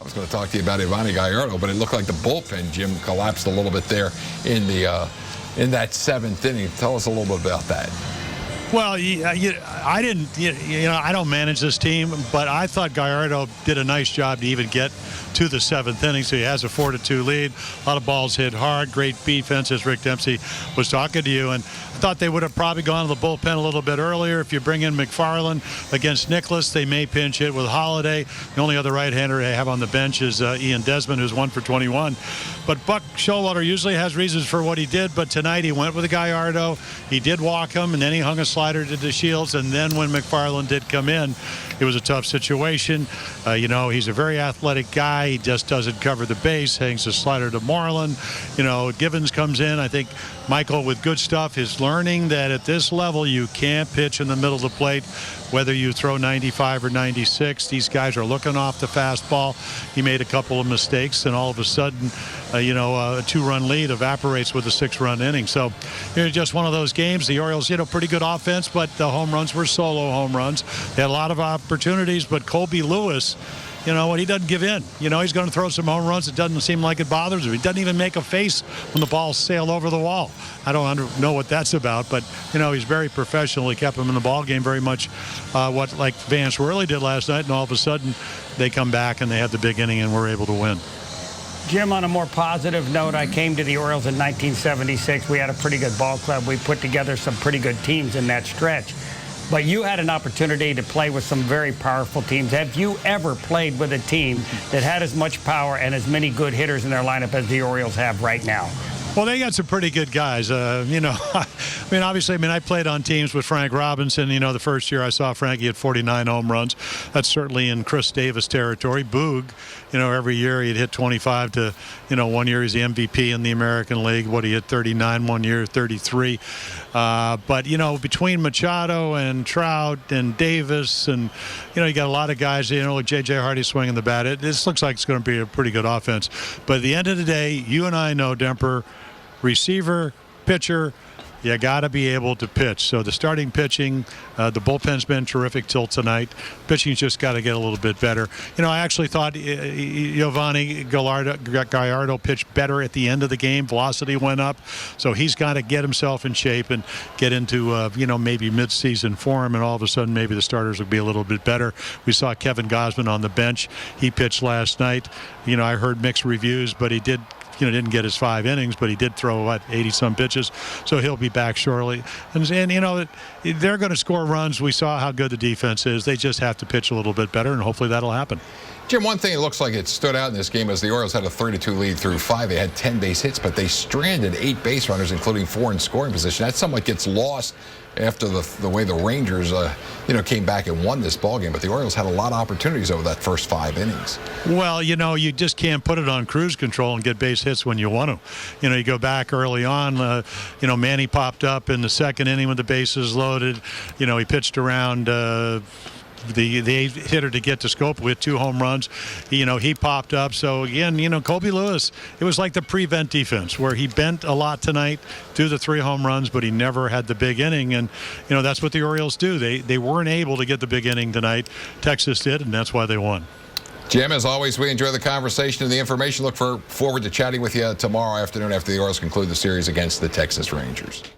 was going to talk to you about Yovani Gallardo, but it looked like the bullpen, Jim, collapsed a little bit there in that seventh inning. Tell us a little bit about that. Well, I didn't, I don't manage this team, but I thought Gallardo did a nice job to even get to the seventh inning. So he has a 4-2 lead. A lot of balls hit hard. Great defense, as Rick Dempsey was talking to you. And I thought they would have probably gone to the bullpen a little bit earlier. If you bring in McFarland against Nicholas, they may pinch it with Holiday. The only other right-hander they have on the bench is Ian Desmond, who's 1 for 21. But Buck Showalter usually has reasons for what he did, but tonight he went with the Gallardo. He did walk him, and then he hung a slider to DeShields, and then when McFarland did come in, it was a tough situation. He's a very athletic guy. He just doesn't cover the base, hangs a slider to Moreland. Givens comes in. I think Michael, with good stuff, is learning that at this level you can't pitch in the middle of the plate, whether you throw 95 or 96. These guys are looking off the fastball. He made a couple of mistakes, and all of a sudden, a 2-run lead evaporates with a 6-run inning. So just one of those games. The Orioles, pretty good offense, but the home runs were solo home runs. They had a lot of opportunities, but Colby Lewis, he doesn't give in. He's going to throw some home runs. It doesn't seem like it bothers him. He doesn't even make a face when the ball sailed over the wall. I don't know what that's about, but, he's very professional. He kept him in the ball game very much like Vance Worley did last night, and all of a sudden they come back and they have the big inning and we're able to win. Jim, on a more positive note, I came to the Orioles in 1976. We had a pretty good ball club. We put together some pretty good teams in that stretch. But you had an opportunity to play with some very powerful teams. Have you ever played with a team that had as much power and as many good hitters in their lineup as the Orioles have right now? Well, they got some pretty good guys. Obviously, I played on teams with Frank Robinson. The first year I saw Frankie had 49 home runs. That's certainly in Chris Davis territory. Boog, every year he'd hit 25 to, one year he's the MVP in the American League. He hit 39 one year, 33. But, between Machado and Trout and Davis and, you got a lot of guys, like J.J. Hardy swinging the bat. This looks like it's going to be a pretty good offense. But at the end of the day, you and I know, Demper, receiver, pitcher, you got to be able to pitch. So the starting pitching, the bullpen's been terrific till tonight. Pitching's just got to get a little bit better. I actually thought Yovani Gallardo pitched better at the end of the game. Velocity went up. So he's got to get himself in shape and get into, maybe mid-season form, and all of a sudden maybe the starters will be a little bit better. We saw Kevin Gausman on the bench. He pitched last night. I heard mixed reviews, but he didn't get his 5 innings, but he did throw, 80-some pitches. So he'll be back shortly. And they're going to score runs. We saw how good the defense is. They just have to pitch a little bit better, and hopefully that'll happen. Jim, one thing it looks like it stood out in this game is the Orioles had a 3-2 lead through 5. They had 10 base hits, but they stranded 8 base runners, including 4 in scoring position. That somewhat gets lost after the way the Rangers, came back and won this ballgame. But the Orioles had a lot of opportunities over that first 5 innings. Well, you just can't put it on cruise control and get base hits when you want to. You go back early on, Manny popped up in the second inning with the bases loaded. He pitched around the 8th hitter to get to Scope with 2 home runs. He popped up. So again, Colby Lewis, it was like the prevent defense where he bent a lot tonight, threw the 3 home runs, but he never had the big inning. And that's what the Orioles do. They weren't able to get the big inning tonight. Texas did, and that's why they won. Jim, as always, we enjoy the conversation and the information. Look forward to chatting with you tomorrow afternoon after the Orioles conclude the series against the Texas Rangers.